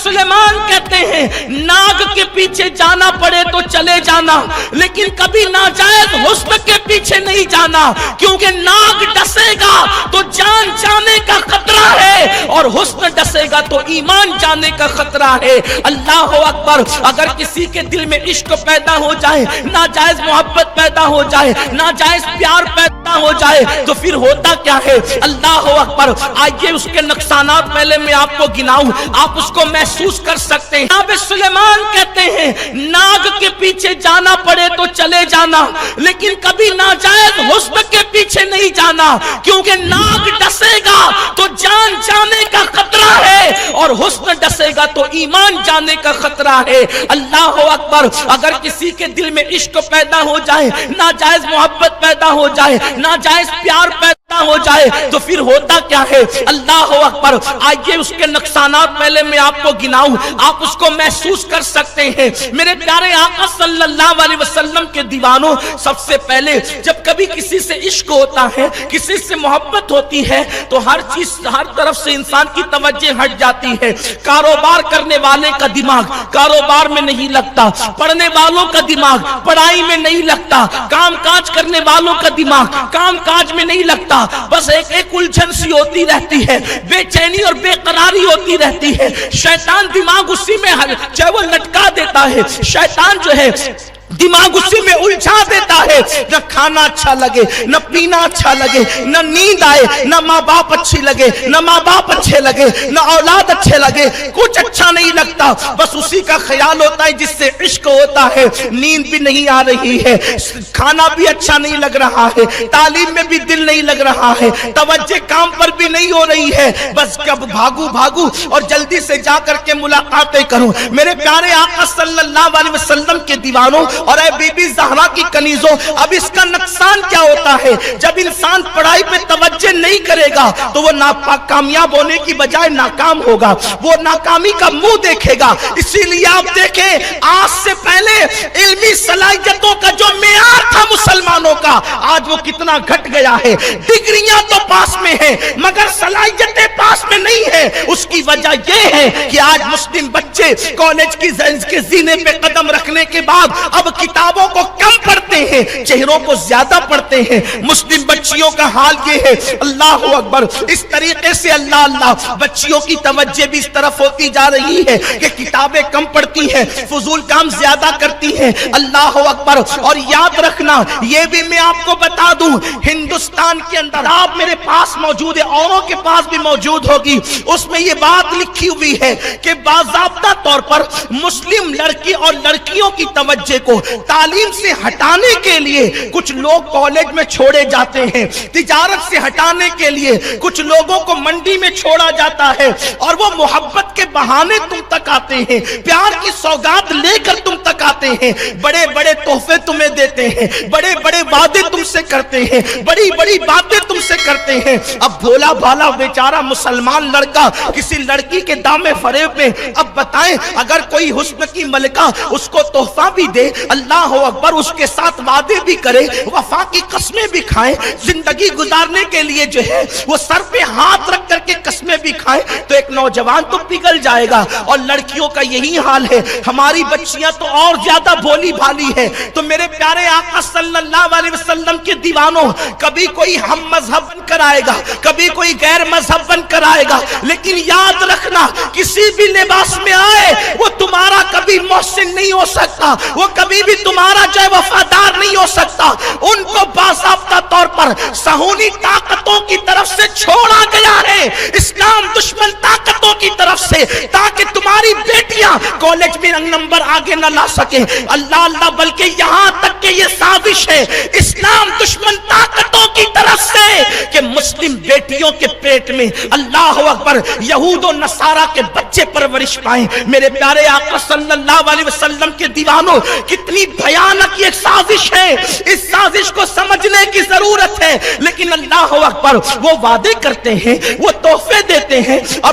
سلیمان کہتے ہیں ناگ کے پیچھے جانا پڑے تو چلے جانا، لیکن کبھی ناجائز حسن کے پیچھے نہیں جانا، کیونکہ ناگ ڈسے گا تو جان جانے کا خطرہ ہے، اور حسن ڈسے گا تو ایمان جانے کا خطرہ ہے۔ اللہ اکبر۔ اگر کسی کے دل میں عشق پیدا ہو جائے، ناجائز محبت پیدا ہو جائے، ناجائز پیار پیدا ہو جائے، تو پھر ہوتا کیا ہے؟ اللہ اکبر۔ آئیے اس کے نقصانات پہلے میں آپ کو گناؤں، آپ اس کو محسوس کر سکتے ہیں۔ جناب سلیمان کہتے ہیں ناگ کے پیچھے جانا پڑے تو چلے جانا، لیکن کبھی ناجائز حسن کے پیچھے نہیں جانا، کیونکہ ناگ ڈسے گا تو جان جانے کا خطرہ ہے، اور حسن ڈسے گا تو ایمان جانے کا خطرہ ہے۔ اللہ اکبر۔ اگر کسی کے دل میں عشق پیدا ہو جائے، ناجائز محبت پیدا ہو جائے، ناجائز پیار پیدا ہو جائے، تو پھر ہوتا کیا ہے؟ اللہ اکبر۔ آئیے اس کے نقصانات پہلے میں آپ کو گناؤں، آپ اس کو محسوس کر سکتے ہیں۔ میرے پیارے آقا صلی اللہ علیہ وسلم کے دیوانوں، سب سے پہلے جب کبھی کسی سے عشق ہوتا ہے، کسی سے محبت ہوتی ہے، تو ہر چیز، ہر طرف سے انسان کی توجہ ہٹ جاتی ہے۔ کاروبار کرنے والے کا دماغ کاروبار میں نہیں لگتا، پڑھنے والوں کا دماغ پڑھائی میں نہیں لگتا، کام کاج کرنے والوں کا دماغ کام کاج میں نہیں لگتا، بس ایک الجھن سی ہوتی رہتی ہے، بے چینی اور بے قراری ہوتی رہتی ہے۔ شیطان دماغ اسی میں جو وہ لٹکا دیتا ہے، شیطان جو ہے دماغ اسی میں الجھا دیتا ہے۔ نہ کھانا اچھا لگے، نہ پینا اچھا لگے، نہ نیند آئے، نہ ماں باپ اچھی لگے، نہ ماں باپ اچھے لگے، نہ اولاد اچھے لگے، کچھ اچھا نہیں لگتا، بس اسی کا خیال ہوتا ہے جس سے عشق ہوتا ہے۔ نیند بھی نہیں آ رہی ہے، کھانا بھی اچھا نہیں لگ رہا ہے، تعلیم میں بھی دل نہیں لگ رہا ہے، توجہ کام پر بھی نہیں ہو رہی ہے، بس کب بھاگوں اور جلدی سے جا کر کے ملاقاتیں کروں۔ میرے پیارے آقا صلی اللہ علیہ وسلم کے دیوانوں اور اے بی بی زہرا کی کنیزوں، اب اس کا نقصان کیا ہوتا ہے؟ جب انسان پڑھائی پہ توجہ نہیں کرے گا تو وہ کامیاب ہونے کی بجائے ناکام ہوگا، وہ ناکامی کا منہ دیکھے گا۔ اسی لیے آپ دیکھیں، آج سے پہلے علمی صلاحیتوں کا جو معیار تھا مسلمانوں کا، آج وہ کتنا گھٹ گیا ہے۔ ڈگریاں تو پاس میں ہیں مگر صلاحیتیں پاس میں نہیں ہیں۔ اس کی وجہ یہ ہے کہ آج مسلم بچے کالج کے زینے پہ قدم رکھنے کے بعد اب کتابوں کو کم پڑھتے ہیں، چہروں کو زیادہ پڑھتے ہیں۔ مسلم بچیوں کا حال یہ ہے، اللہ اکبر۔ اس طریقے سے اللہ بچیوں کی توجہ بھی اس طرف ہوتی جا رہی ہے کہ کتابیں کم پڑھتی ہیں، فضول کام زیادہ کرتی ہیں۔ اللہ اکبر۔ اور یاد رکھنا، یہ بھی میں آپ کو بتا دوں، ہندوستان کے اندر آپ میرے پاس موجود ہے، اوروں کے پاس بھی موجود ہوگی، اس میں یہ بات لکھی ہوئی ہے کہ باضابطہ طور پر مسلم لڑکی اور لڑکیوں کی توجہ کو تعلیم سے ہٹانے کے لیے کچھ لوگ کالج میں چھوڑے جاتے ہیں، تجارت سے ہٹانے کے لیے کچھ لوگوں کو منڈی میں چھوڑا جاتا ہے، اور وہ محبت کے بہانے تم تک آتے ہیں، پیار کی سوگات لے کر تم تک آتے ہیں، بڑے بڑے تحفے تمہیں دیتے ہیں، بڑے بڑے وعدے تم سے کرتے ہیں، بڑی بڑی باتیں تم سے کرتے ہیں۔ اب بھولا بھالا بیچارہ مسلمان لڑکا کسی لڑکی کے دامے فریب میں، اب بتائیں اگر کوئی حسن کی ملکہ اس کو تحفہ بھی دے، اللہ اکبر، اس کے ساتھ وعدے بھی کرے، وفا کی قسمیں بھی کھائیں، زندگی گزارنے کے لیے جو ہے وہ سر پہ ہاتھ رکھ کر کے قسمیں بھی کھائیں، تو ایک نوجوان تو پگھل جائے گا۔ اور لڑکیوں کا یہی حال ہے، ہماری بچیاں تو اور زیادہ بھولی بھالی ہے۔ تو میرے پیارے آقا صلی اللہ علیہ وسلم کے دیوانوں، کبھی کوئی ہم مذہب بن کر آئے گا، کبھی کوئی غیر مذہب بن کر آئے گا، لیکن یاد رکھنا کسی بھی لباس میں آئے وہ تمہارا کبھی محسن نہیں ہو سکتا، وہ کبھی بھی تمہارا جو ہے وفادار نہیں ہو سکتا۔ ان کو باضابطہ طور پر صہیونی طاقتوں کی طرف سے چھوڑا گیا ہے، اسلام دشمن طاقتوں کی طرف سے، تاکہ تمہاری بیٹیاں کالج میں نمبر آگے نہ لا سکیں۔ اللہ بلکہ یہاں تک کہ یہ سازش ہے اسلام دشمن طاقتوں کی طرف سے کہ مسلم بیٹیوں کے پیٹ میں اللہ اکبر یہود و نصارہ کے بچے پرورش پائیں۔ میرے پیارے آقا صلی اللہ علیہ وسلم کے دیوانوں، کتنی بھیانک یہ سازش ہے، اس سازش کو سمجھنے کی ضرورت ہے۔ لیکن اللہ اکبر، وہ وعدے کرتے ہیں، وہ تحفے دیتے ہیں، اور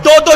2-2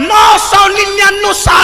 999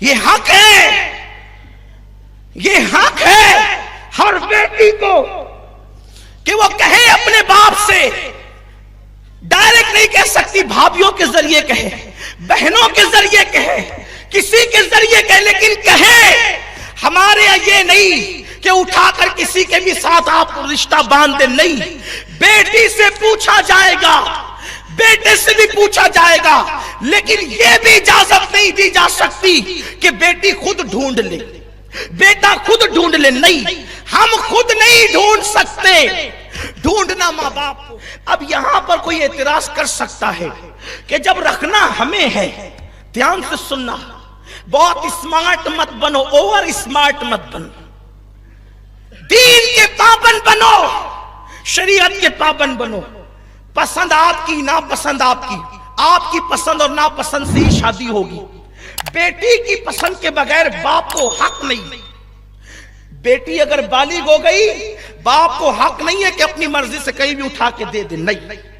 یہ حق ہے، یہ حق ہے ہر بیٹی کو کہ وہ کہے اپنے باپ سے، ڈائریکٹ نہیں کہہ سکتی، بھابیوں کے ذریعے کہے، بہنوں کے ذریعے کہے، کسی کے ذریعے کہے، لیکن کہے۔ ہمارے یہاں یہ نہیں کہ اٹھا کر کسی کے بھی ساتھ آپ رشتہ باندھ دیں، نہیں، بیٹی سے پوچھا جائے گا، بیٹے سے بھی پوچھا جائے گا، لیکن یہ بھی اجازت نہیں دی جا سکتی کہ بیٹی خود ڈھونڈ لے، بیٹا خود ڈھونڈ لے، نہیں، ہم خود نہیں ڈھونڈ سکتے، ڈھونڈنا ماں باپ کو۔ اب یہاں پر کوئی اعتراض کر سکتا ہے کہ جب رکھنا ہمیں ہے، دھیان سے سننا، بہت اسمارٹ مت بنو، اوور اسمارٹ مت بنو، دین کے پابند بنو، شریعت کے پابند بنو، پسند آپ کی، ناپسند آپ کی، آپ کی پسند اور ناپسند سے ہی شادی ہوگی۔ بیٹی کی پسند کے بغیر باپ کو حق نہیں، بیٹی اگر بالغ ہو گئی باپ کو حق نہیں ہے کہ اپنی مرضی سے کہیں بھی اٹھا کے دے دے، نہیں۔